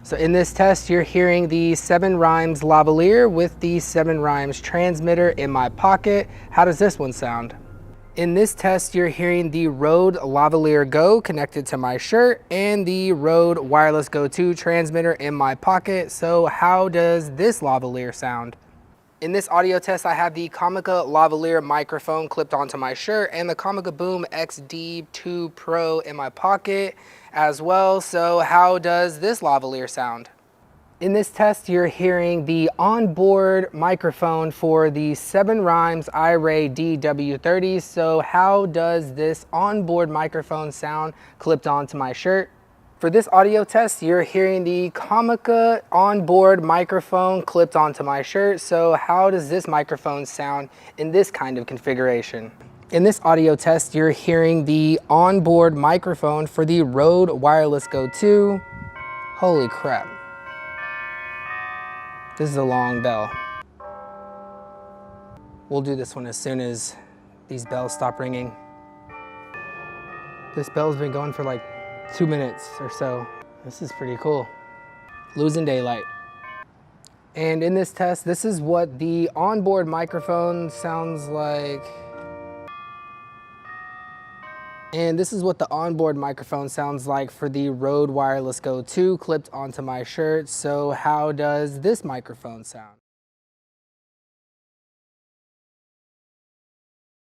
So in this test, you're hearing the 7 Rhymes lavalier with the 7 Rhymes transmitter in my pocket. How does this one sound? In this test, you're hearing the Rode Lavalier Go connected to my shirt and the Rode Wireless Go 2 transmitter in my pocket. So how does this lavalier sound? In this audio test, I have the Comica lavalier microphone clipped onto my shirt and the Comica Boom XD2 Pro in my pocket as well. So how does this lavalier sound? In this test, you're hearing the onboard microphone for the 7 Rhymes iRay DW30. So how does this onboard microphone sound clipped onto my shirt? For this audio test, you're hearing the Comica onboard microphone clipped onto my shirt. So how does this microphone sound in this kind of configuration? In this audio test, you're hearing the onboard microphone for the Rode Wireless Go 2. Holy crap. This is a long bell. We'll do this one as soon as these bells stop ringing. This bell's been going for like 2 minutes or so. This is pretty cool. Losing daylight. And in this test, this is what the onboard microphone sounds like. And this is what the onboard microphone sounds like for the Rode Wireless Go 2 clipped onto my shirt. So how does this microphone sound?